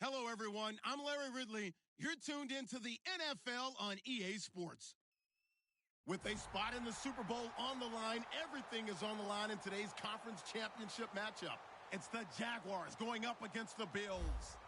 Hello, everyone. I'm Larry Ridley. You're tuned into the NFL on EA Sports. With a spot in the Super Bowl on the line, everything is on the line in today's conference championship matchup. It's the Jaguars going up against the Bills.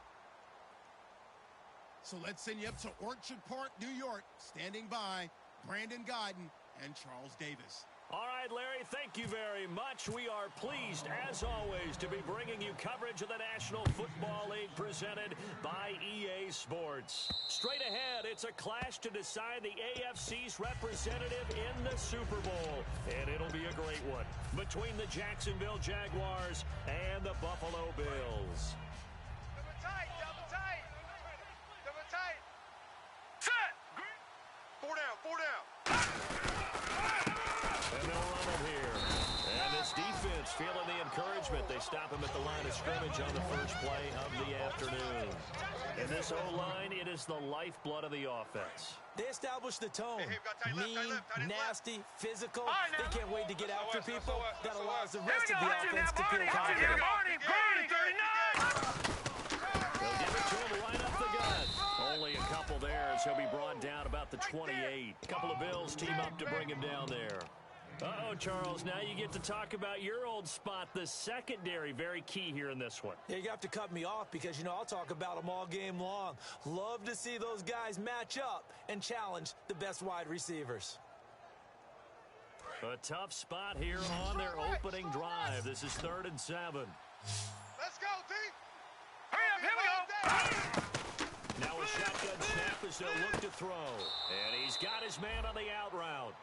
So let's send you up to Orchard Park, New York. Standing by, Brandon Godden and Charles Davis. All right, Larry, thank you very much. We are pleased, as always, to be bringing you coverage of the National Football League presented by EA Sports. Straight ahead, it's a clash to decide the AFC's representative in the Super Bowl. And it'll be a great one between the Jacksonville Jaguars and the Buffalo Bills. Double tight, double tight. Double tight. Set! Four down. And they'll run him here. And this defense feeling the encouragement. They stop him at the line of scrimmage on the first play of the afternoon. And this O-line, it is the lifeblood of the offense. They established the tone. Mean, nasty, physical. They can't wait to get after people. That allows the rest of the offense to feel confident. They'll give it to him right up the gut. Only a couple there as he'll be brought down about the 28. A couple of Bills team up to bring him down there. Uh-oh, Charles, now you get to talk about your old spot, the secondary. Very key here in this one. Yeah, you have to cut me off because, I'll talk about them all game long. Love to see those guys match up and challenge the best wide receivers. A tough spot here on their opening drive. This is 3rd and 7. Let's go, D. Hurry up, here we go. Now a shotgun snap as they'll look to throw. And he's got his man on the out route.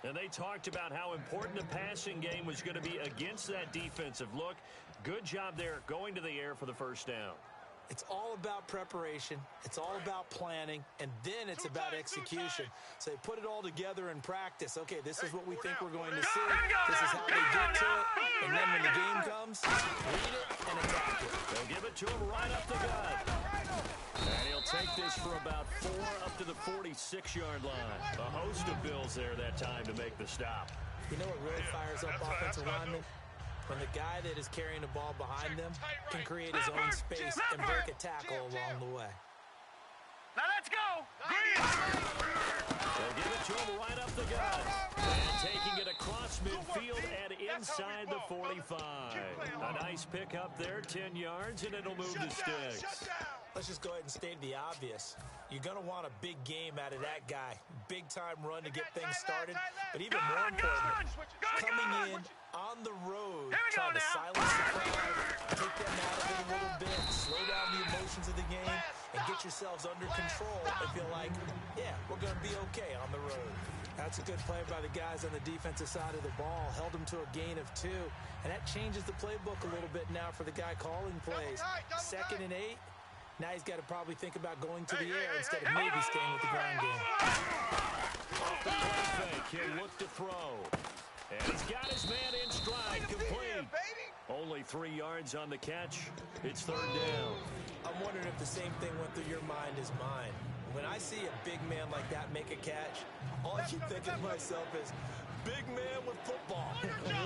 And they talked about how important the passing game was going to be against that defensive look. Good job there going to the air for the first down. It's all about preparation. It's all about planning. And then it's about execution. So they put it all together in practice. Okay, this is what we think we're going to see. This is how they get to it. And then when the game comes, read it and attack it. They'll give it to him right up the gut. And he'll take this for about 4 up to the 46-yard line. A host of Bills there that time to make the stop. You know what really fires up offensive linemen? When the guy that is carrying the ball behind them can create his own space and break a tackle along the way. Now let's go. They'll give it to him right up the gut. And taking it across midfield and inside the 45. A nice pick up there, 10 yards, and it'll move the sticks. Let's just go ahead and state the obvious. You're going to want a big game out of that guy. Big-time run to get things started. But even more important, coming in on the road, trying to silence the crowd, take them out of it a little bit, slow down the emotions of the game, and get yourselves under control and feel like, yeah, we're going to be okay on the road. That's a good play by the guys on the defensive side of the ball. Held them to a gain of 2. And that changes the playbook a little bit now for the guy calling plays. 2nd and 8. Now he's got to probably think about going to the air instead of maybe staying with the ground game. Off the play fake, he'll look to throw. And he's got his man in stride, complete. Only 3 yards on the catch. It's 3rd down. I'm wondering if the same thing went through your mind as mine. When I see a big man like that make a catch, all I keep thinking to myself is, big man with football.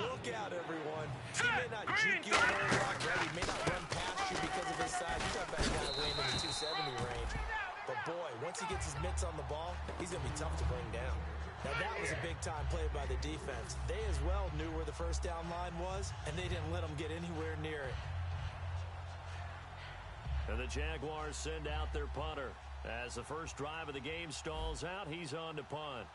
Look out, everyone. He may not juke you on the block, right? He may not run past you because of his size. You got that guy weighing in the 270 range. But, boy, once he gets his mitts on the ball, he's going to be tough to bring down. Now, that was a big-time play by the defense. They as well knew where the first down line was, and they didn't let them get anywhere near it. And the Jaguars send out their punter. As the first drive of the game stalls out, he's on to punt.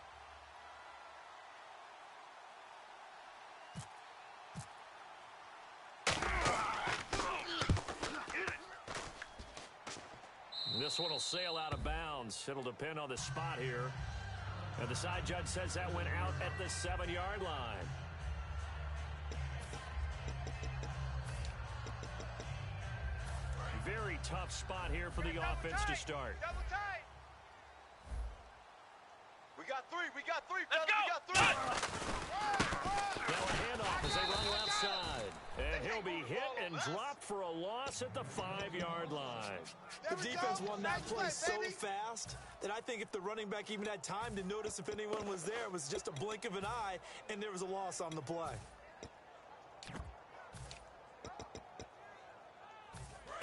This one will sail out of bounds. It'll depend on the spot here. And the side judge says that went out at the 7-yard line. Very tough spot here for the offense to start. Double tight. We got 3. Let's go. Now a handoff as they run left side. And he'll be hit and dropped for a loss at the 5-yard line. The defense won that play so fast that I think if the running back even had time to notice if anyone was there, it was just a blink of an eye, and there was a loss on the play.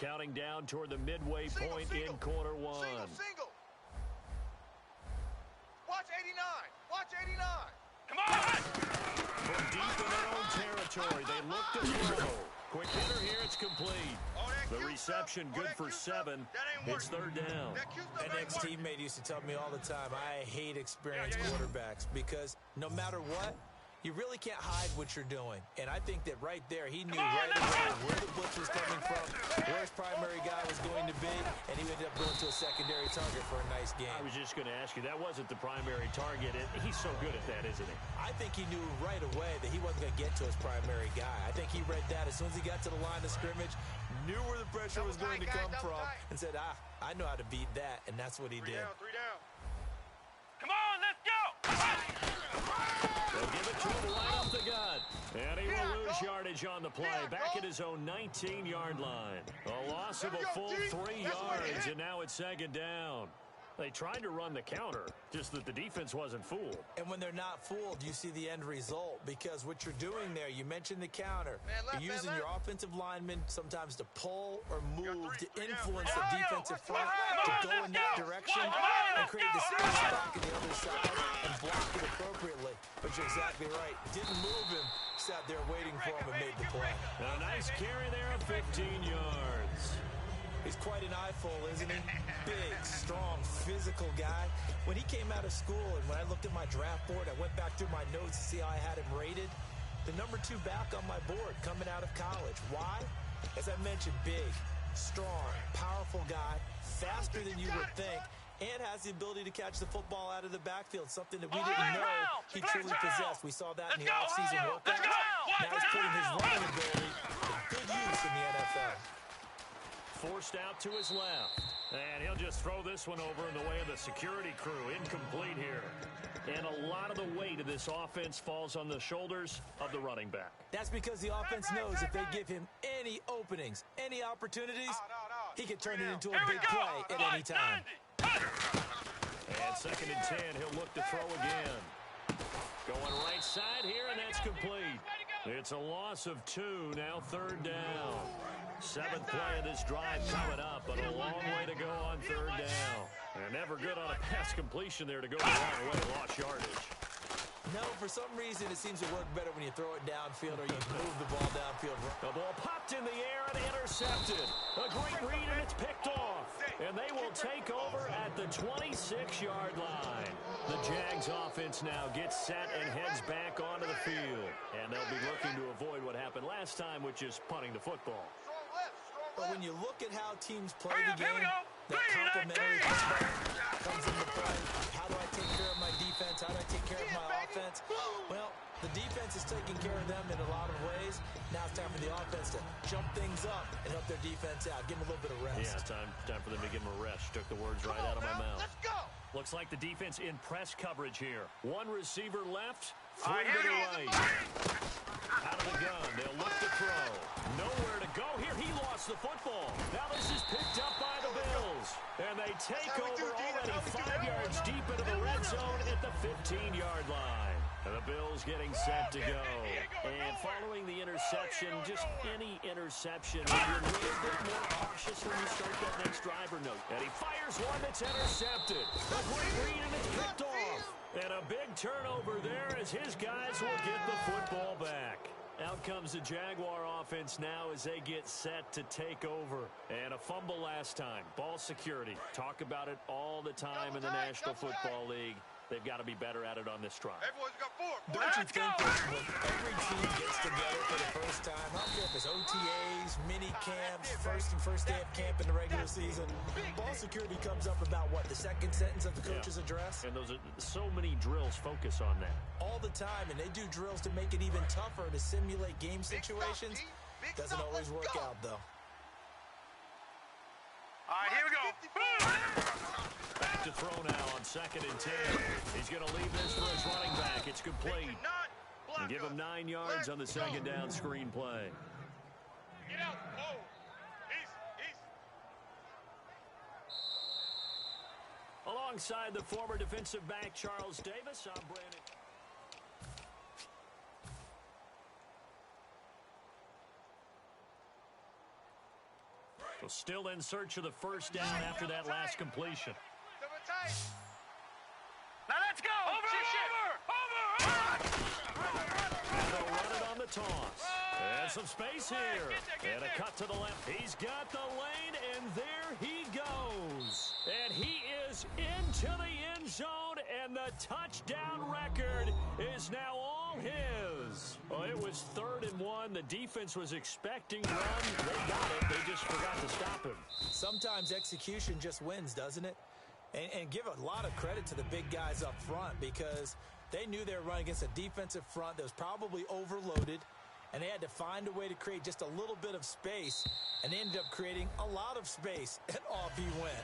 counting down toward the midway point in quarter one. Single. Watch 89. Watch 89. Come on! From deep in their own territory, they look to throw. Quick hitter here, it's complete. The reception good for 7. It's third down. An ex-teammate used to tell me all the time, I hate experienced quarterbacks because no matter what, you really can't hide what you're doing. And I think that right there, he knew right away where the blitz was coming from, where his primary guy was going to be, and he ended up going to a secondary target for a nice game. I was just going to ask you, that wasn't the primary target. He's so good at that, isn't he? I think he knew right away that he wasn't going to get to his primary guy. I think he read that as soon as he got to the line of scrimmage, knew where the pressure was going to come from, and said, I know how to beat that, and that's what he did. 3 down. Come on, let's go! They'll give it to him right off the gut. And he will lose yardage on the play. Back at his own 19-yard line. A loss of a full 3 yards, and now it's second down. They tried to run the counter, just that the defense wasn't fooled. And when they're not fooled, you see the end result. Because what you're doing there, you mentioned the counter. You're using your offensive linemen sometimes to pull or move to influence the defensive front to go in that direction and create the space back on the other side and block it appropriately. But you're exactly right. Didn't move him, sat there waiting for him and made the play. A nice carry there of 15 yards. He's quite an eyeful, isn't he? Big, strong, physical guy. When he came out of school and when I looked at my draft board, I went back through my notes to see how I had him rated. The number 2 back on my board coming out of college. Why? As I mentioned, big, strong, powerful guy, faster than you would think, and has the ability to catch the football out of the backfield, something that we didn't know he truly possessed. We saw that in the offseason workouts. Now he's putting his running ability to good use in the NFL. Forced out to his left. And he'll just throw this one over in the way of the security crew. Incomplete here. And a lot of the weight of this offense falls on the shoulders of the running back. That's because the offense knows if they give him any openings, any opportunities, he can turn it into a big play at any time. And second and 10, he'll look to throw again. Going right side here, and that's complete. It's a loss of 2, now third down. 7th play of this drive coming up, but a long way to go on third down. And never good on a pass completion there to go the wrong way, lost yardage. No, for some reason it seems to work better when you throw it downfield or you move the ball downfield. The ball popped in the air and intercepted. A great read, and it's picked off. And they will take over at the 26-yard line. The Jags offense now gets set and heads back onto the field. And they'll be looking to avoid what happened last time, which is punting the football. But when you look at how teams play the game, that complementary comes into play. How do I take care of my defense? How do I take care of my offense? Well, the defense is taking care of them in a lot of ways. Now it's time for the offense to jump things up and help their defense out. Give them a little bit of rest. Yeah, time for them to give them a rest. Took the words right out of my mouth. Let's go. Looks like the defense in press coverage here. 1 receiver left, 3 to the right. Out of the gun, they'll look to throw. Nowhere to go here. He lost the football. Now this is picked up by the Bills. And they take over already 5 yards deep into the red zone at the 15-yard line. And the Bills getting set to go. And following the interception, just any interception, you're a little bit more cautious when you start that next drive or no. And he fires one that's intercepted. A great read, and it's picked off. And a big turnover there as his guys will get the football back. Out comes the Jaguar offense now as they get set to take over. And a fumble last time. Ball security. Talk about it all the time in the National Football League. They've got to be better at it on this drive. Everyone's got 4. Don't you think that when every team gets together for the first time, I don't care if it's OTAs, mini camps, first day of camp in the regular season, ball security comes up about what, the second sentence of the coach's address? And those are so many drills focus on that. All the time, and they do drills to make it even tougher to simulate game situations. Doesn't always work out, though. All right, here we go. Back to throw now on second and 10. He's going to leave this for his running back. It's complete. And give him 9 yards on the second down screen play. Get out. Oh. East. Alongside the former defensive back Charles Davis, I'm Brandon. Well, still in search of the first down after that last completion. Now let's go! And they'll run it on the toss. And some space here. And a cut to the left. He's got the lane, and there he goes. And he is into the end zone, and the touchdown record is now all his. Well, it was 3rd and 1. The defense was expecting run. They got it. They just forgot to stop him. Sometimes execution just wins, doesn't it? And give a lot of credit to the big guys up front because they knew they were running against a defensive front that was probably overloaded, and they had to find a way to create just a little bit of space, and they ended up creating a lot of space, and off he went.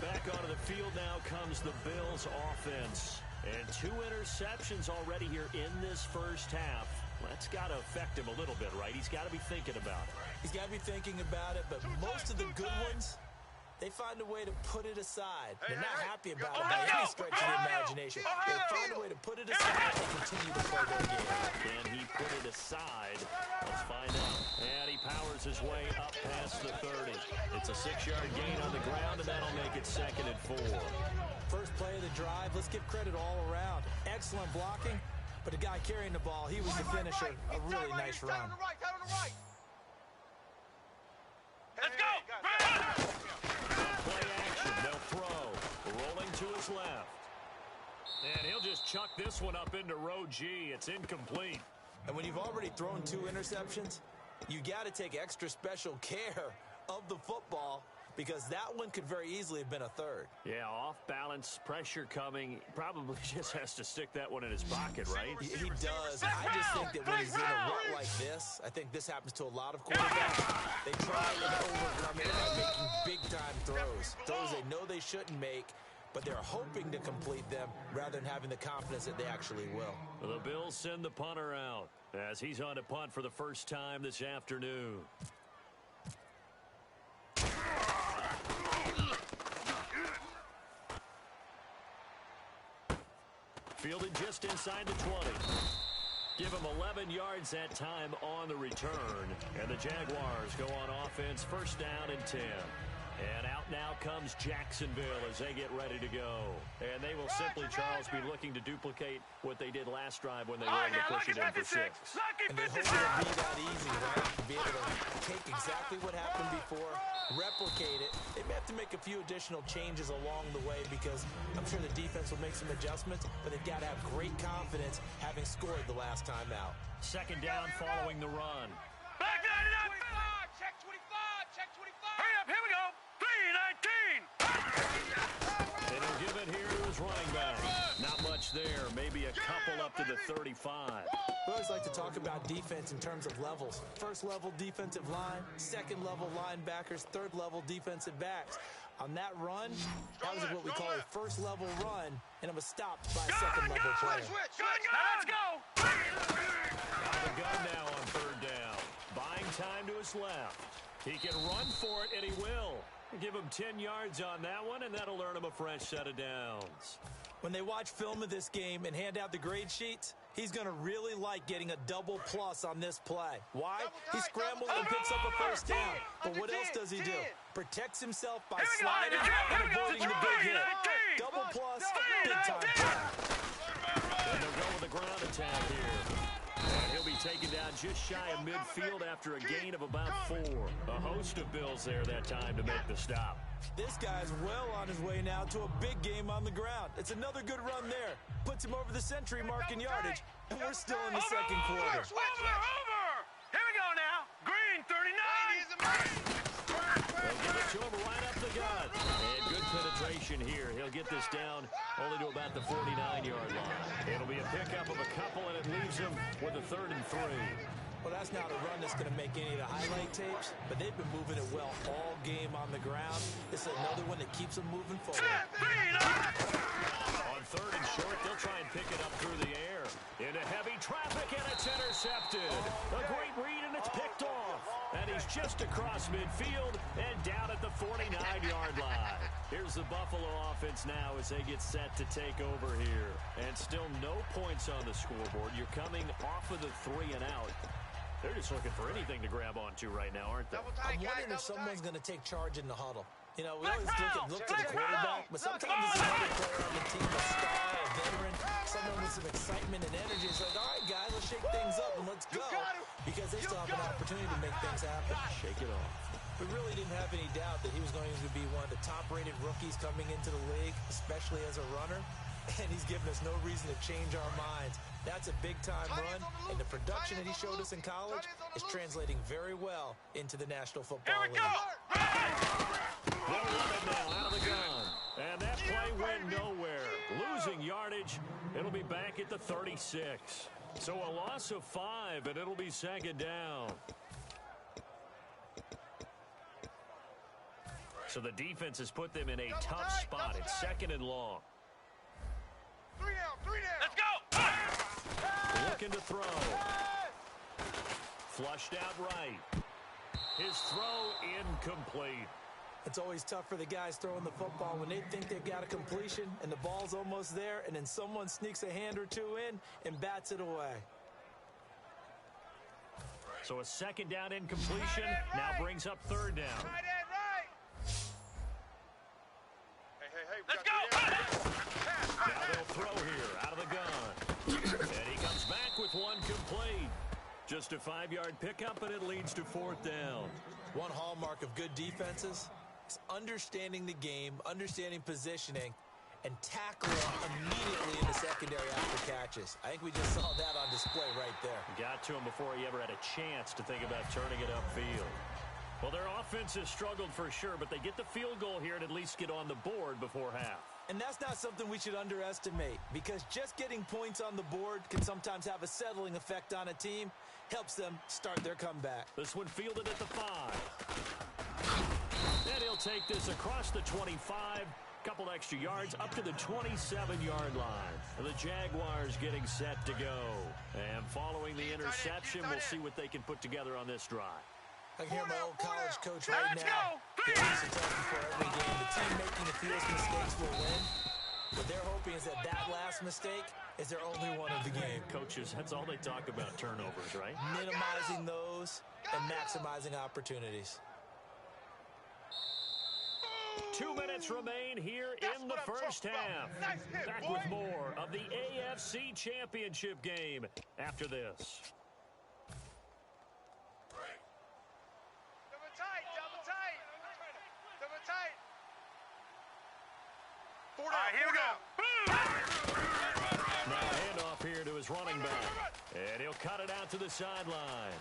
Back onto the field now comes the Bills offense. And 2 interceptions already here in this first half. That's got to affect him a little bit, right? He's got to be thinking about it. He's got to be thinking about it, but most of the good ones, they find a way to put it aside. They're not happy about it by any stretch of the imagination. They find a way to put it aside and continue to play their game. Can he put it aside? Let's find out. And he powers his way up past the 30. It's a 6-yard gain on the ground, and that'll make it 2nd and 4. First play of the drive, let's give credit all around. Excellent blocking, but the guy carrying the ball, he was the finisher. A really nice run. Let's go! Play action, they'll throw. Rolling to his left. And he'll just chuck this one up into row G. It's incomplete. And when you've already thrown 2 interceptions, you got to take extra special care of the football because that one could very easily have been a 3rd. Yeah, off balance, pressure coming. Probably just has to stick that one in his pocket, right? He does. I just think that when he's in a rut like this, I think this happens to a lot of quarterbacks. They try and overcome it by making big-time throws. Throws they know they shouldn't make, but they're hoping to complete them rather than having the confidence that they actually will. The Bills send the punter out as he's on to punt for the first time this afternoon. Fielded just inside the 20. Give him 11 yards that time on the return. And the Jaguars go on offense, 1st down and 10. And out now comes Jacksonville as they get ready to go. And they will simply, Charles, be looking to duplicate what they did last drive when they were able to push it in for 6. And they hope it'll be that easy, right? To be able to take exactly what happened before, replicate it. They may have to make a few additional changes along the way because I'm sure the defense will make some adjustments, but they've got to have great confidence having scored the last time out. 2nd down following the run. Back 99! Check 25! Check 25! Hurry up, here we go! 3-19! And he'll give it here to his running back. Not much there. Maybe a couple up to the 35. We always like to talk about defense in terms of levels. 1st level defensive line, 2nd level linebackers, 3rd level defensive backs. On that run, that was what we call a 1st level run, and it was stopped by a 2nd level player. Now let's go! Got the gun now on 3rd down. Buying time to his left. He can run for it, and he will. Give him 10 yards on that one, and that'll earn him a fresh set of downs. When they watch film of this game and hand out the grade sheets, he's going to really like getting a double plus on this play. Why? He scrambles and picks up a 1st down. But what else does he do? Protects himself by sliding and avoiding the big hit. Double plus, big time play. And they'll go with the ground attack here. And he'll be taken down just shy of midfield after a gain of about 4. A host of Bills there that time to make the stop. This guy's well on his way now to a big game on the ground. It's another good run there. Puts him over the century mark in yardage, and we're still in the 2nd quarter. Over! Here we go now. Green, 39! They'll give it to him right up the gut. And good penetration here. He'll get this down only to about the 49-yard line. It'll be a pickup of a couple, and it leaves him with a 3rd and 3. Well, that's not a run that's going to make any of the highlight tapes, but they've been moving it well all game on the ground. This is another one that keeps them moving forward. On 3rd and short, they'll try and pick it up through the air. Into heavy traffic, and it's intercepted. A great read, and it's picked off. And he's just across midfield and down at the 49-yard line. Here's the Buffalo offense now as they get set to take over here. And still no points on the scoreboard. You're coming off of the 3 and out. They're just looking for anything to grab onto right now, aren't they? I'm wondering if someone's going to take charge in the huddle. You know, we always look to the quarterback, but sometimes it's another player on the team, a star, a veteran, someone with some excitement and energy. It's like, all right, guys, let's shake things up and let's go, because they still have an opportunity to make things happen. Shake it off. We really didn't have any doubt that he was going to be one of the top-rated rookies coming into the league, especially as a runner, and he's given us no reason to change our minds. That's a big-time run, and the production that he showed us in college is translating very well into the National Football League. They'll run it now out of the gun. And that play went nowhere. Losing yardage. It'll be back at the 36. So a loss of 5, and it'll be second down. So the defense has put them in a tough spot. It's second and long. 3 down. Let's go. Looking to throw. Flushed out right. His throw incomplete. It's always tough for the guys throwing the football when they think they've got a completion and the ball's almost there, and then someone sneaks a hand or two in and bats it away. So a second down incompletion now brings up third down. Right. Hey. Let's go. Now they'll throw here out of the gun. And he comes back with one complete. Just a 5-yard pickup, and it leads to fourth down. One hallmark of good defenses is understanding the game, understanding positioning, and tackling immediately in the secondary after catches. I think we just saw that on display right there. Got to him before he ever had a chance to think about turning it upfield. Well, their offense has struggled for sure, but they get the field goal here and at least get on the board before half. And that's not something we should underestimate, because just getting points on the board can sometimes have a settling effect on a team, helps them start their comeback. This one fielded at the 5. And he'll take this across the 25, couple extra yards up to the 27-yard line. And the Jaguars getting set to go. And following the interception, we'll see what they can put together on this drive. I can hear my old college coach right now. He used to tell me before every game, the team making the fewest mistakes will win. What they're hoping is that last mistake is their only one of the game. Coaches, that's all they talk about, turnovers, right? Minimizing those and maximizing opportunities. 2 minutes remain here in the first half. Back with more of the AFC Championship game after this. All right, here we go. Now handoff here to his running back. And he'll cut it out to the sideline.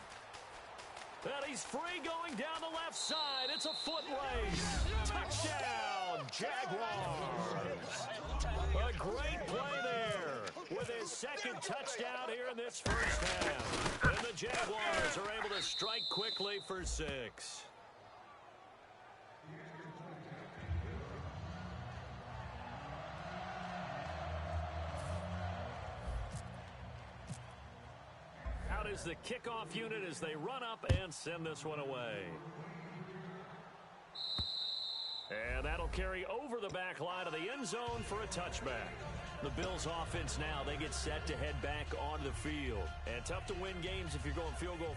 And he's free going down the left side. It's a foot race. Touchdown, Jaguars. A great play there with his second touchdown here in this first half. And the Jaguars are able to strike quickly for 6. Out is the kickoff unit as they run up and send this one away. And that'll carry over the back line of the end zone for a touchback. The Bills offense now, they get set to head back onto the field. And tough to win games if you're going field goal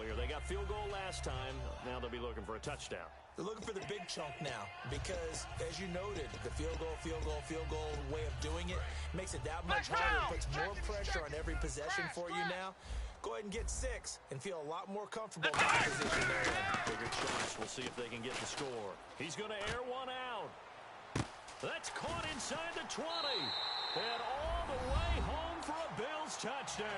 here. They got field goal last time. Now they'll be looking for a touchdown. They're looking for the big chunk now because, as you noted, the field goal way of doing it makes it that much harder. It puts more pressure on every possession for you now. Go ahead and get 6 and feel a lot more comfortable with the position they're in. Bigger chance. We'll see if they can get the score. He's going to air one out. That's caught inside the 20. And all the way home for a Bills touchdown.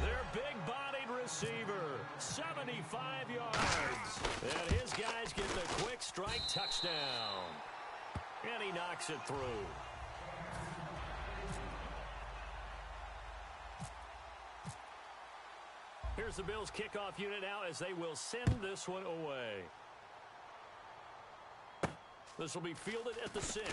Their big-bodied receiver, 75 yards. And his guys get the quick strike touchdown. And he knocks it through. Here's the Bills kickoff unit now as they will send this one away. This will be fielded at the 6.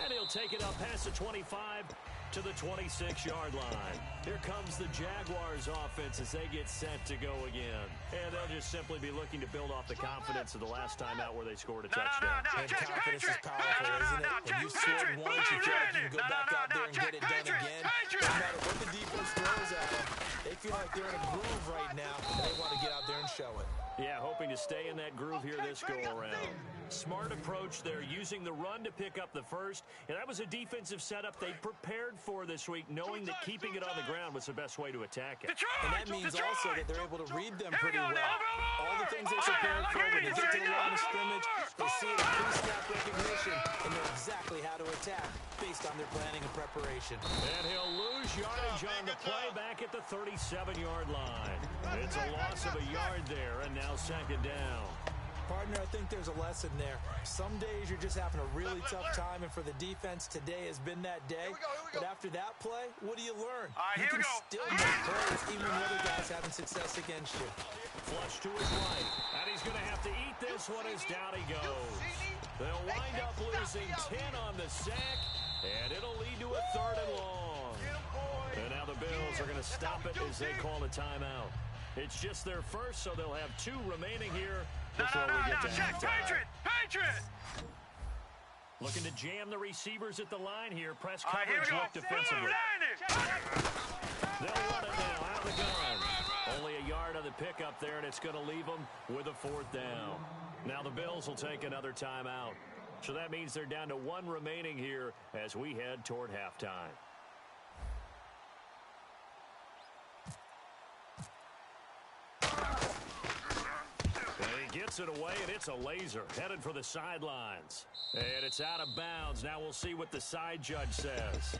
And he'll take it up past the 25 to the 26-yard line. Here comes the Jaguars offense as they get set to go again. And they'll just simply be looking to build off the confidence of the last time out where they scored a touchdown. And confidence is powerful, isn't it? When you scored once, you feel like you can go back out there and get it done again. No matter what the defense throws at them, they feel like they're in a groove right now, and they want to get out there and show it. Yeah, hoping to stay in that groove here this go-around. Smart approach there, using the run to pick up the first. And that was a defensive setup they prepared for this week, knowing that keeping it on the ground was the best way to attack it. And that means also that they're able to read them pretty well. All the things they prepared for when they get to the line of scrimmage, they see it in pre-snap recognition and know exactly how to attack based on their planning and preparation. And he'll lose yardage on the play back at the 37-yard line. It's a loss of a yard there, and now second down. Partner, I think there's a lesson there. Some days you're just having a really tough time, and for the defense, today has been that day. But after that play, what do you learn? You can still make plays even when the other guys having success against you. Flush to his right, and he's going to have to eat this one as down he goes. They'll wind up losing 10 on the sack, and it'll lead to a 3rd and long. And now the Bills are going to stop it as they call a timeout. It's just their first, so they'll have 2 remaining here before we get to halftime. Patriot! Looking to jam the receivers at the line here. Press coverage look defensively. They'll run it now out of the gun. Only a yard on the pickup there, and it's going to leave them with a 4th down. Now the Bills will take another timeout. So that means they're down to 1 remaining here as we head toward halftime. Gets it away, and it's a laser. Headed for the sidelines. And it's out of bounds. Now we'll see what the side judge says.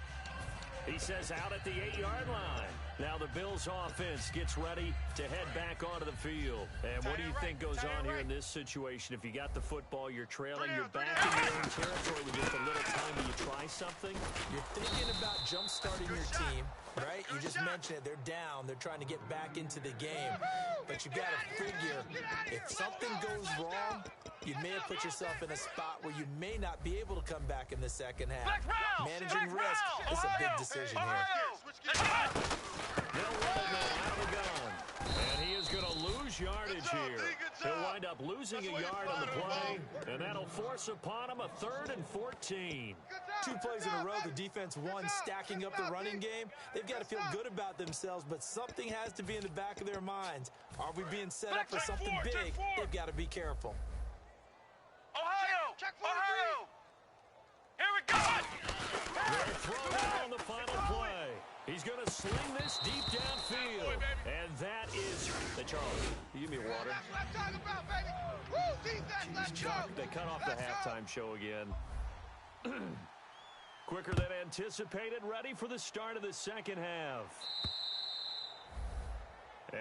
He says out at the 8-yard line. Now the Bills offense gets ready to head back onto the field. And what do you think goes on here in this situation? If you got the football, you're trailing, you're back in your own territory with just a little time. Do you try something? You're thinking about jump-starting your team, right? You just mentioned it. They're down. They're trying to get back into the game. But you got to figure, if something goes wrong, you may have put yourself in a spot where you may not be able to come back in the second half. Managing risk is a big decision here. They'll run it now out of the gun. And he is going to lose yardage here. He'll wind up losing a yard on the play, and that'll force upon him a 3rd and 14. 2 plays in a row, the defense won, stacking up the running game. They've got to feel good about themselves, but something has to be in the back of their minds. Are we being set up for something big? They've got to be careful. Ohio! Here we go! They're throwing on the final play. He's going to sling this deep downfield. And that is the Charlie. Give me water. That's what I'm talking about, baby. Woo, defense, let's go. They cut off the halftime show again. Quicker than anticipated, ready for the start of the second half.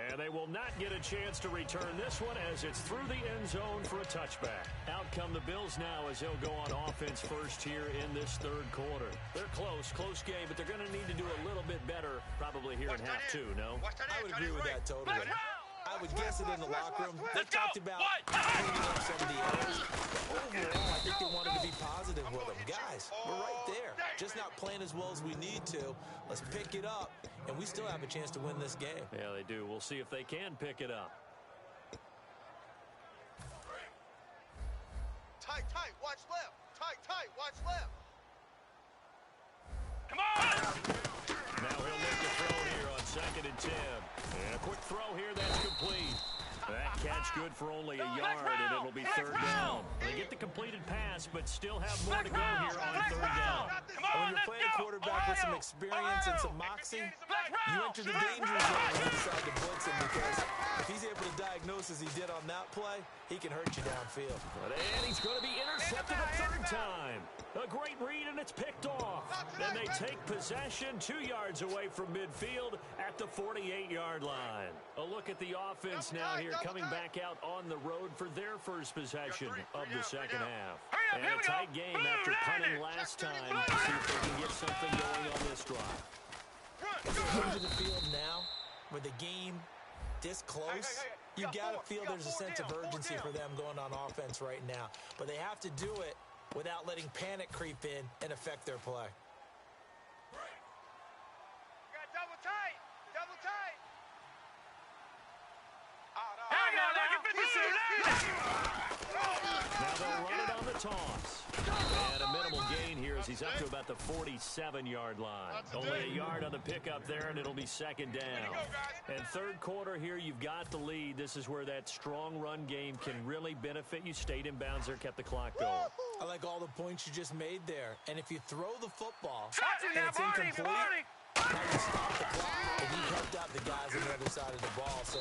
And they will not get a chance to return this one as it's through the end zone for a touchback. Out come the Bills now as they'll go on offense first here in this 3rd quarter. They're close game, but they're going to need to do a little bit better probably here in half 2, no? I would agree with that totally. I would guess it in the locker room. They talked about cleaning up some of the errors. Overall, I think they wanted to be positive with them. Guys, we're right there. Just not playing as well as we need to. Let's pick it up, and we still have a chance to win this game. Yeah, they do. We'll see if they can pick it up. Tight, watch left. Tight, watch left. Come on! Now he'll make the throw here on 2nd and 10. And a quick throw here, that's complete. That catch good for only a yard, and it'll be 3rd down. They get the completed pass, but still have more to go here on 3rd down. When you're playing quarterback with some experience and some moxie, you enter the danger zone when you decide to blitz him, because if he's able to diagnose as he did on that play, he can hurt you downfield. And he's going to be intercepted a 3rd time. A great read, and it's picked off. Then they take possession 2 yards away from midfield at the 48-yard line. A look at the offense now here, coming back out on the road for their first possession of the second half. And a tight game after punting last time. See if they can get something going on this drive. Into the field now, with the game this close, you got to feel there's a sense of urgency for them going on offense right now. But they have to do it without letting panic creep in and affect their play. Now they'll run it on the toss. And a minimal gain here as he's up to about the 47-yard line. Only a yard on the pickup there, and it'll be second down. And third quarter here, you've got the lead. This is where that strong run game can really benefit you. Stayed in bounds there, kept the clock going. I like all the points you just made there. And if you throw the football and it's incomplete, now you stop the clock, and you've helped out the guys on the other side of the ball. So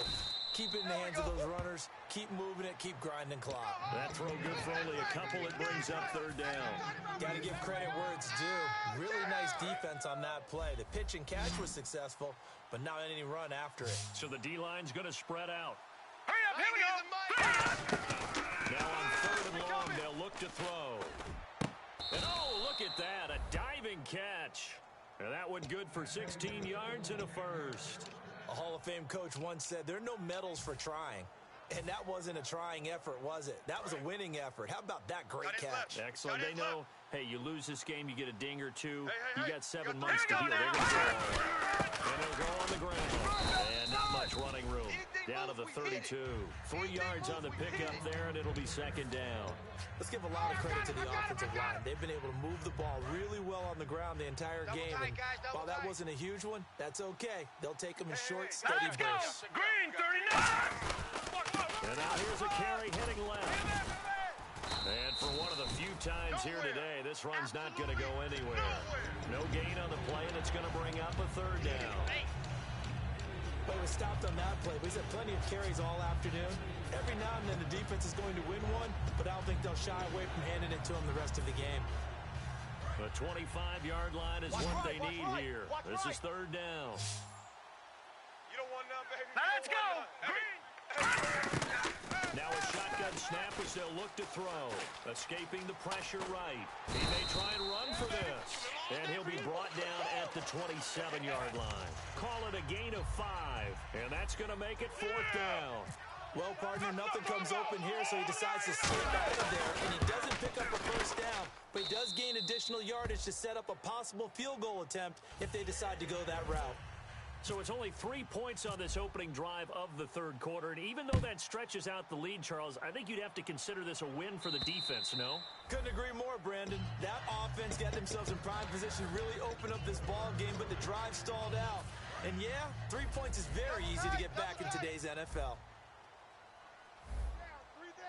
keep it in the hands of those runners. Keep moving it. Keep grinding clock. That throw good for only a couple. It brings up third down. Got to give credit where it's due. Really nice defense on that play. The pitch and catch was successful, but not any run after it. So the D-line's going to spread out. Hurry up, here we go. Now on third and long, they'll look to throw. And oh, look at that. A diving catch. And that one good for 16 yards and a first. A Hall of Fame coach once said, there are no medals for trying. And that wasn't a trying effort, was it? That was a winning effort. How about that great catch? Excellent. They know, hey, you lose this game, you get a ding or two. You got 7 months to heal. They're going to throw. And they'll go on the ground. And not much running room. Down to the 32. 3 yards on the pickup there, and it'll be second down. Let's give a lot of credit to the offensive line. They've been able to move the ball really well on the ground the entire game. And while that wasn't a huge one, that's okay. They'll take them in short, steady bursts. Green, 39. And now here's a carry heading left. And for one of the few times here today, this run's not going to go anywhere. No gain on the play, and it's going to bring up a third down. But it was stopped on that play. He's had plenty of carries all afternoon. Every now and then the defense is going to win one, but I don't think they'll shy away from handing it to him the rest of the game. The 25-yard line is what they need here. This is third down. You don't want none, baby. Now let's go. Green. Now a shotgun snap as they'll look to throw. Escaping the pressure right. He may try and run for this. And he'll be brought down at the 27-yard line. Call it a gain of 5. And that's going to make it fourth down. Well, partner, nothing comes open here, so he decides to slip out of there. And he doesn't pick up a first down, but he does gain additional yardage to set up a possible field goal attempt if they decide to go that route. So it's only 3 points on this opening drive of the third quarter. And even though that stretches out the lead, Charles, I think you'd have to consider this a win for the defense, no? Couldn't agree more, Brandon. That offense got themselves in prime position to really open up this ball game, but the drive stalled out. And yeah, 3 points is very easy to get back in today's NFL.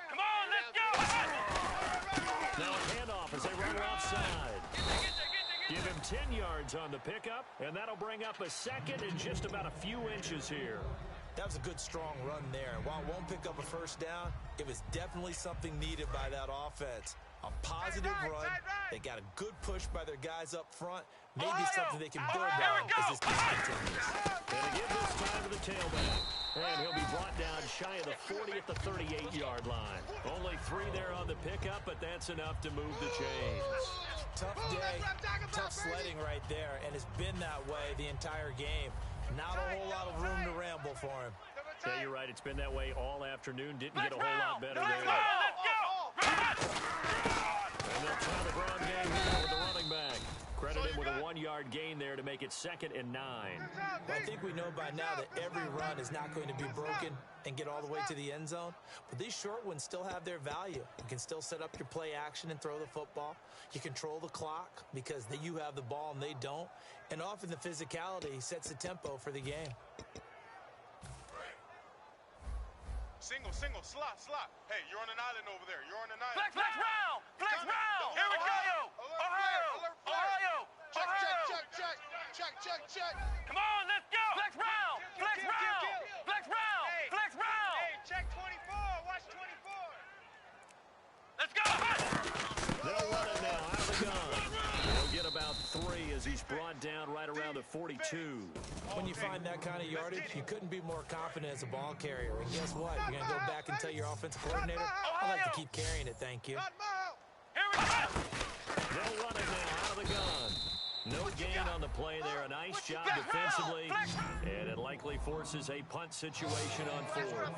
Come on, let's go. Now a handoff as they run offside. Give him 10 yards on the pickup, and that'll bring up a second and just about a few inches here. That was a good, strong run there. While it won't pick up a first down, it was definitely something needed by that offense. A positive run. They got a good push by their guys up front. Maybe something they can build on as this game continues. And to give this time to the tailback. And he'll be brought down shy of the 40 at the 38-yard line. Only 3 there on the pickup, but that's enough to move the chains. Tough day, tough sledding right there, and it's been that way the entire game. Not a whole lot of room to ramble for him. Yeah, you're right. It's been that way all afternoon. Didn't get a whole lot better there. Let's go. And they'll try the ground game here with the running back. Credit him with a 1-yard gain there to make it 2nd and 9. Well, I think we know by now that every run is not going to be broken and get all the way to the end zone. But these short ones still have their value. You can still set up your play action and throw the football. You control the clock because you have the ball and they don't. And often the physicality sets the tempo for the game. Single, slot. Hey, you're on an island over there. You're on an island. Flex round. Here we go. Ohio. Check. Come on, let's go. Flex round. Hey, check 24. Watch 24. Let's go. They'll run it now out of the gun. They'll get about 3 as he's brought down right around the 42. When you find that kind of yardage, you couldn't be more confident as a ball carrier. And guess what? You're going to go back and tell your offensive coordinator, I'd like to keep carrying it, thank you. Here we go. They'll run it now out of the gun. No gain on the play there. A nice job defensively. And it likely forces a punt situation on 4th.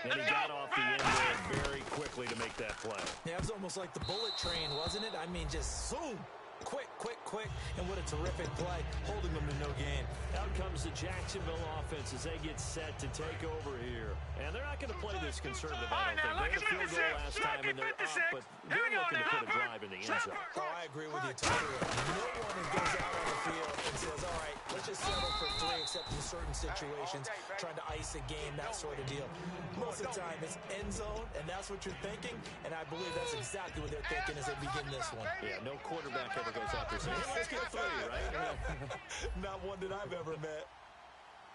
And he got off the end there very quickly to make that play. Yeah, it was almost like the bullet train, wasn't it? I mean, just zoom. Quick, and what a terrific play, holding them to no gain. Out comes the Jacksonville offense as they get set to take over here. And they're not going to play this conservative, I don't think. They had a field goal last time, and they're up, but they're looking to put a drive in the end zone. Oh, I agree with you totally. No one goes out on the field and says, all right, let's just settle for 3, except in certain situations, trying to ice a game, that sort of deal. Most of the time, it's end zone, and that's what you're thinking, and I believe that's exactly what they're thinking as they begin this one. Yeah, no quarterback ever goes out there saying, hey, let's get 3, right? Not one that I've ever met.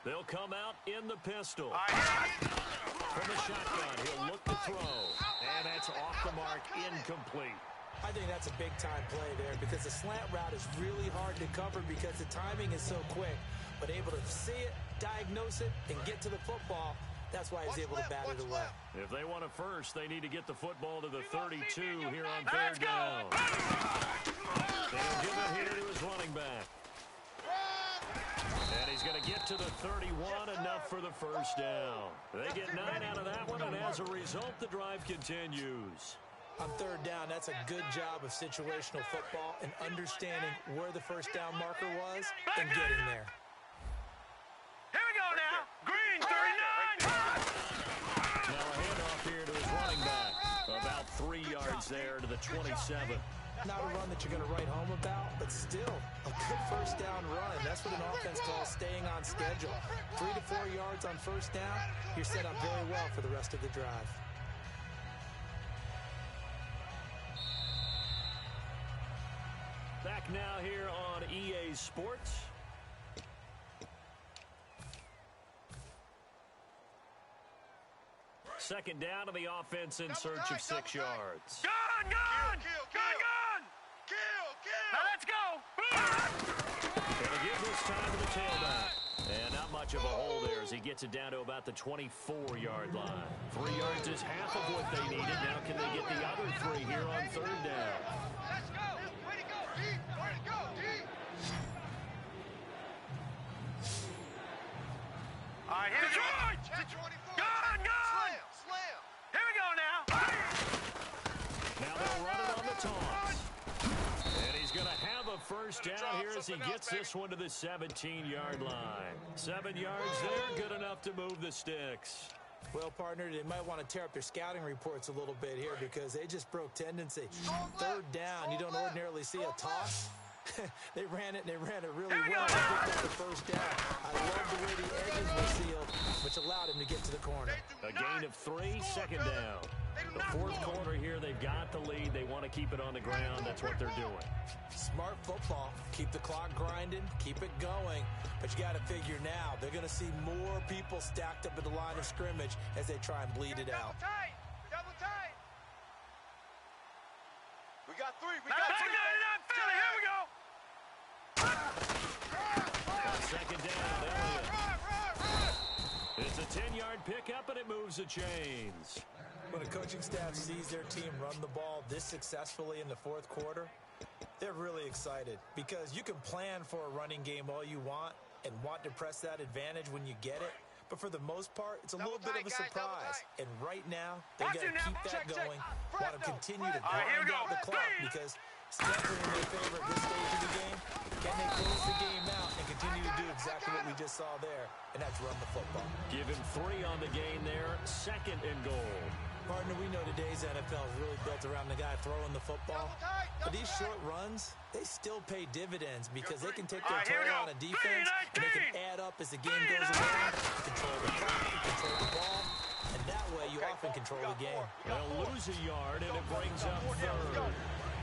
They'll come out in the pistol. From the shotgun, he'll look to throw. And that's off the mark, incomplete. I think that's a big-time play there because the slant route is really hard to cover because the timing is so quick. But able to see it, diagnose it, and get to the football, that's why he's able to bat it away. If they want it first, they need to get the football to the 32 here on third down. They'll give it here to his running back. And he's going to get to the 31, enough for the first down. They get 9 out of that one, and as a result, the drive continues. On third down, that's a good job of situational football and understanding where the first down marker was and getting there. Here we go now. Green, 39. Now a handoff here to his running back. About 3 yards there to the 27. Not a run that you're going to write home about, but still a good first down run. That's what an offense calls staying on schedule. 3 to 4 yards on first down, you're set up very well for the rest of the drive. Back now here on EA Sports. Second down to the offense in search of 6 yards. Gun! Now let's go. Gonna give this time to the tailback. And not much of a hole there as he gets it down to about the 24-yard line. 3 yards is half of what they needed. Now can they get the other 3 here on third down? Let's go. Way to go, D. Way to go, D. All right, here we go. 10-24. Gun! Slam. Here we go now. Now they'll run it on the toss. And he's going to have a first down here as he gets this one to the 17-yard line. 7 yards there, good enough to move the sticks. Well, partner, they might want to tear up their scouting reports a little bit here because they just broke tendency. Third down, you don't ordinarily see a toss. They ran it, and they ran it really well. They picked up the first down. I love the way the edges were sealed, which allowed him to get to the corner. A gain of 3, second down. The fourth quarter here, they've got the lead. They want to keep it on the ground. That's what they're doing. Smart football. Keep the clock grinding. Keep it going. But you got to figure now, they're going to see more people stacked up at the line of scrimmage as they try and bleed it out. Double tight. We got 3. We Now got let's 3. go. Philly, here we go. Second down, Elliott. It's a 10-yard pickup, and it moves the chains. When a coaching staff sees their team run the ball this successfully in the fourth quarter, they're really excited because you can plan for a running game all you want and want to press that advantage when you get it. But for the most part, it's a little bit of a surprise. And right now, they got to keep that going. Want to continue to grind out the clock because it's definitely in their favor at this stage of the game. Can they close the game out and continue to do exactly what we just saw there? And that's run the football. Give him 3 on the gain there. Second and goal. Partner, we know today's NFL is really built around the guy throwing the football. But these short runs, they still pay dividends because they can take their toll on a defense and they can add up as the game goes along. Control the clock, control the ball, and that way you often control the game. They'll lose a yard, and it brings up third.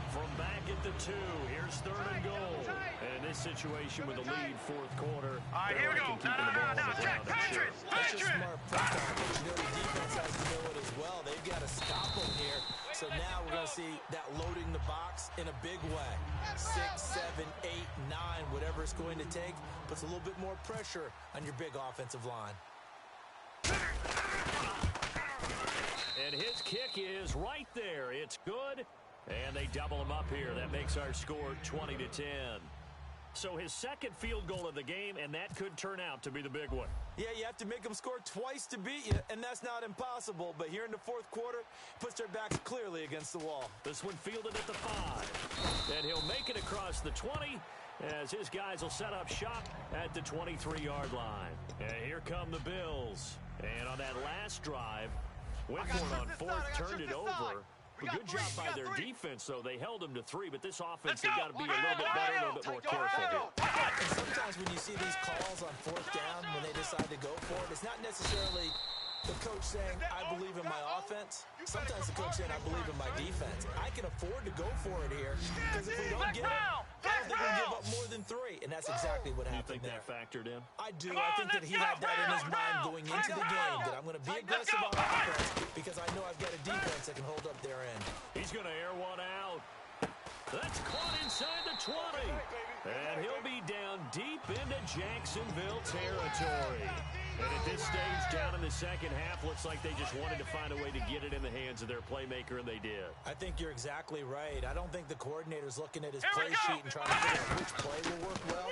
From back at the 2, here's third and goal. And in this situation with the lead fourth quarter, Here we go. keeping the ball on the ground. Patrick. That's just smart football, but you know the defense has to know it as well. They've got to stop them here. So now we're going to see that loading the box in a big way. 6, 7, 8, 9, whatever it's going to take, puts a little bit more pressure on your big offensive line. And his kick is right there. It's good. And they double him up here. That makes our score 20-10. So his second field goal of the game, and that could turn out to be the big one. Yeah, you have to make them score twice to beat you, and that's not impossible. But here in the fourth quarter, puts their backs clearly against the wall. This one fielded at the 5. And he'll make it across the 20 as his guys will set up shop at the 23-yard line. And here come the Bills. And on that last drive, Whitmore on fourth turned it over. A good job by their defense, though. They held them to 3, but this offense, they've got to be a little bit better, a little bit more careful here. And sometimes when you see these calls on fourth down, when they decide to go for it, it's not necessarily the coach saying, I believe in my offense. Sometimes the coach saying, I believe in my defense. I can afford to go for it here, because if we don't get it, I don't think we'll give up more than 3. And that's exactly what happened there. You think that factored in? I do. I think that he had that in his mind going into the game, that I'm going to be aggressive on offense because I know I've got a defense that can hold up their end. He's going to air one out. That's caught inside the 20. And he'll be down deep into Jacksonville territory. And at this stage, down in the second half, looks like they just wanted to find a way to get it in the hands of their playmaker, and they did. I think you're exactly right. I don't think the coordinator's looking at his play sheet and trying to figure out which play will work well.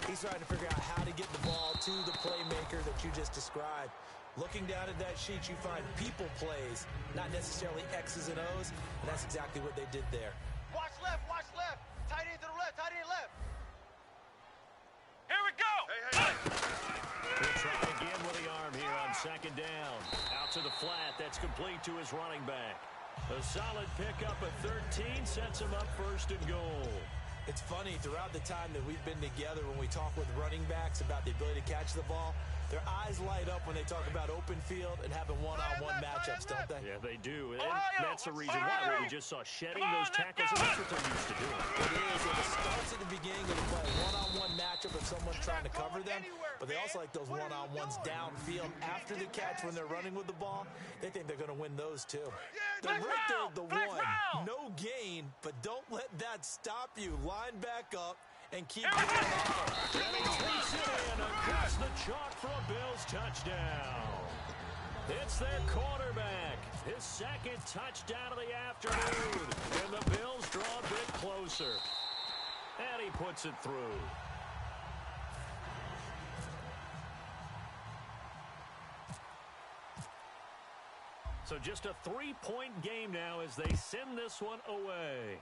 He's trying to figure out how to get the ball to the playmaker that you just described. Looking down at that sheet, you find people plays, not necessarily X's and O's, and that's exactly what they did there. Watch left, watch left. Tight end to the left, tight end left. Here we go. Hey. He'll try again with the arm here on second down. Out to the flat. That's complete to his running back. A solid pickup at 13 sets him up first and goal. It's funny, throughout the time that we've been together, when we talk with running backs about the ability to catch the ball, their eyes light up when they talk about open field and having one-on-one matchups, don't they? Yeah, they do. And that's the reason why we just saw shedding those tackles, and that's what they're used to doing. It is. It starts at the beginning of the play, one-on-one matchup of someone trying to cover them, but they also like those one-on-ones downfield after the catch when they're running with the ball. They think they're going to win those too. They're right there at the one. No gain, but don't let that stop you. Line back up and keep going on. And he takes it in across the chalk for a Bills touchdown. It's their quarterback. His second touchdown of the afternoon. And the Bills draw a bit closer. And he puts it through. So just a 3-point game now as they send this one away.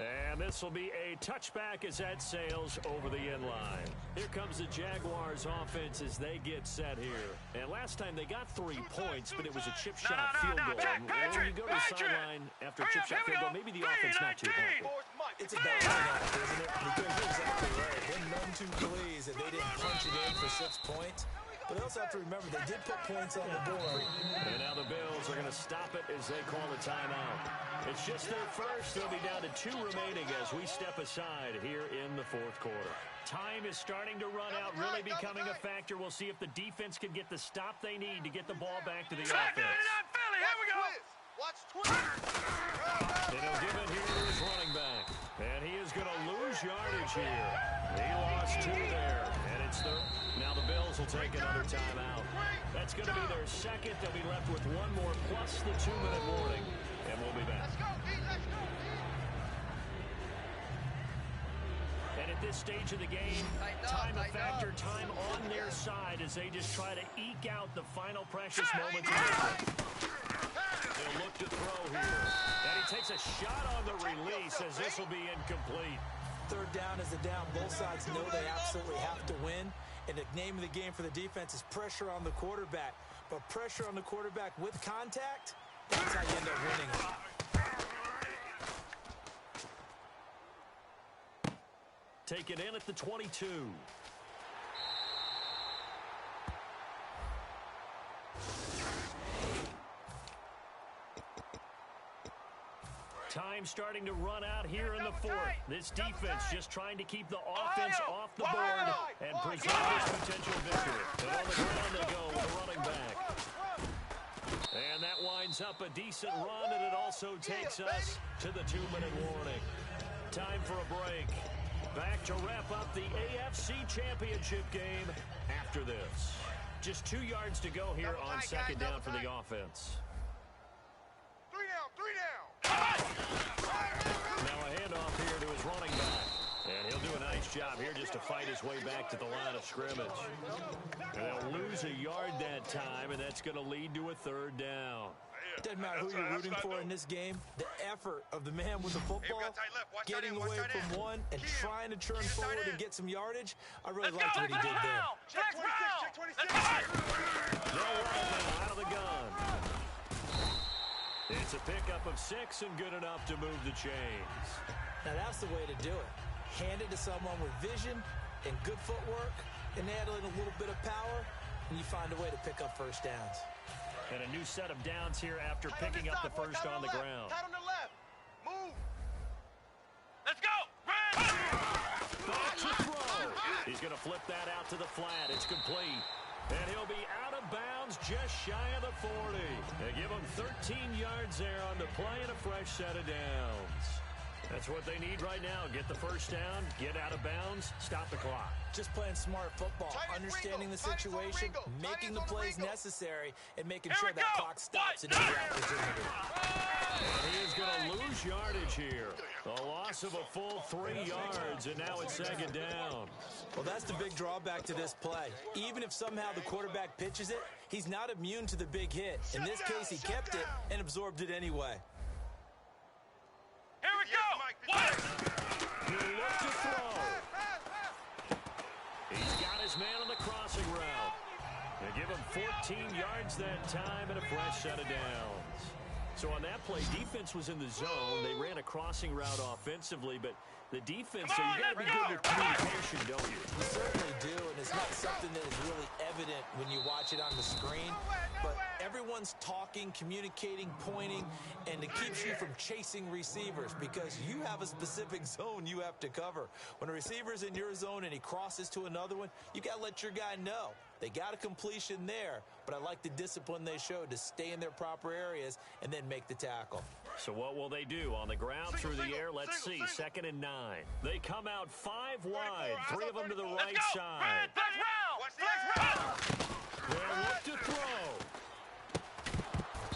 And this will be a touchback as that sails over the end line. Here comes the Jaguars offense as they get set here. And last time they got 3 points, but it was a chip shot field goal. And when you go to the sideline after a chip shot field goal, maybe the offense not too happy. It's a balancing act, isn't it? Because you're exactly right. They're none too pleased that they didn't punch it in for 6 points. But they also have to remember they did put points on the board. And now the Bills are going to stop it as they call a timeout. It's just their first. They'll be down to 2 remaining as we step aside here in the fourth quarter. Time is starting to run out, really becoming a factor. We'll see if the defense can get the stop they need to get the ball back to the offense. Here we go. Watch twist. And he'll give it here to his running back. And he is going to lose yardage here. He lost 2 there. And it's now the Bills will take another timeout. That's going to be their second. They'll be left with 1 more plus the 2-minute warning. And we'll be back. Let's go, D, let's go, D. And at this stage of the game, time a factor, time on their side as they just try to eke out the final precious moments of the game. They'll look to throw here. And he takes a shot on the release as this will be incomplete. Third down is the down. Both sides know they absolutely have to win. And the name of the game for the defense is pressure on the quarterback. But pressure on the quarterback with contact, that's how you end up winning. Take it in at the 22. Time starting to run out here in the fourth. This defense just trying to keep the offense off the board and preserve this potential victory. And on the ground they go with a running back. And that winds up a decent run, and it also takes us to the 2-minute warning. Time for a break. Back to wrap up the AFC Championship game after this. Just 2 yards to go here on second down for the offense. 3 down, 3 down. Now a handoff here to his running job here just to fight his way back to the line of scrimmage. And they'll lose a yard that time, and that's going to lead to a third down. Doesn't matter who you're rooting for in this game. The effort of the man with the football, getting away from one and trying to turn forward and get some yardage, I really liked what he did there. Check 26, check 26. No running out of the gun. It's a pickup of 6 and good enough to move the chains. Now that's the way to do it. Hand it to someone with vision and good footwork and add in a little bit of power, and you find a way to pick up first downs. And a new set of downs here after picking up the first on the ground. Tight on the left. Move. Let's go. Back to throw. He's going to flip that out to the flat. It's complete. And he'll be out of bounds just shy of the 40. They give him 13 yards there on the play and a fresh set of downs. That's what they need right now. Get the first down, get out of bounds, stop the clock. Just playing smart football, understanding the situation, making the plays necessary, and making sure that clock stops at every opportunity. He is going to lose yardage here. A loss of a full 3 yards, and now it's second down. Well, that's the big drawback to this play. Even if somehow the quarterback pitches it, he's not immune to the big hit. In this case, he kept it and absorbed it anyway. Here we go. He'll look to throw. He's got his man on the crossing route. They give him 14 yards that time and a fresh set of downs. So on that play, defense was in the zone. They ran a crossing route offensively, but the defense, so you got to be good with communication, don't you? You certainly do, and it's not something that is really evident when you watch it on the screen. But everyone's talking, communicating, pointing, and it keeps you from chasing receivers because you have a specific zone you have to cover. When a receiver's in your zone and he crosses to another one, you got to let your guy know. They got a completion there, but I like the discipline they showed to stay in their proper areas and then make the tackle. So what will they do? On the ground, through the air, let's see. 2nd and 9. They come out 5 wide, 3 of them to the right side. They'll look to throw.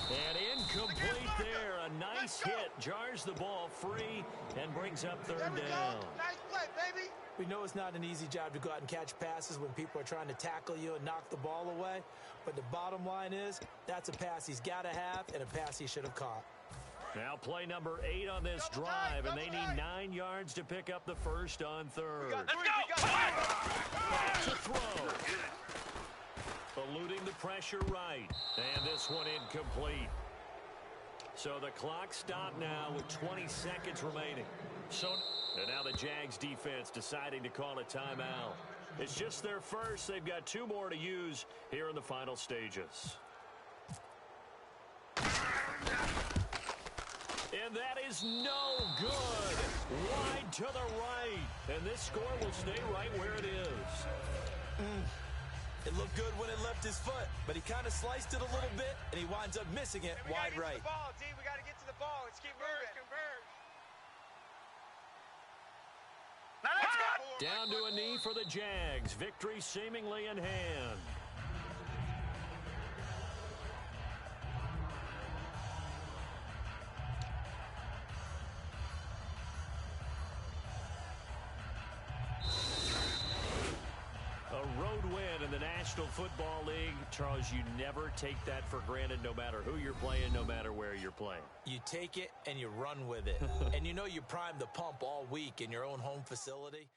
And incomplete there. A nice hit. Jars the ball free and brings up third down. Nice play, baby. We know it's not an easy job to go out and catch passes when people are trying to tackle you and knock the ball away. But the bottom line is, that's a pass he's got to have and a pass he should have caught. Now play number 8 on this drive, and they need 9 yards to pick up the first on third. Let's go. Back to throw. Eluding the pressure right. And this one incomplete. So the clock stopped now with 20 seconds remaining. And now the Jags defense deciding to call a timeout. It's just their first. They've got 2 more to use here in the final stages. And that is no good. Wide to the right. And this score will stay right where it is. It looked good when it left his foot, but he kind of sliced it a little bit, and he winds up missing it wide right. We got to get to the ball. Let's keep moving. Down to a knee for the Jags. Victory seemingly in hand. A road win in the National Football League. Charles, you never take that for granted no matter who you're playing, no matter where you're playing. You take it and you run with it. And you know you primed the pump all week in your own home facility.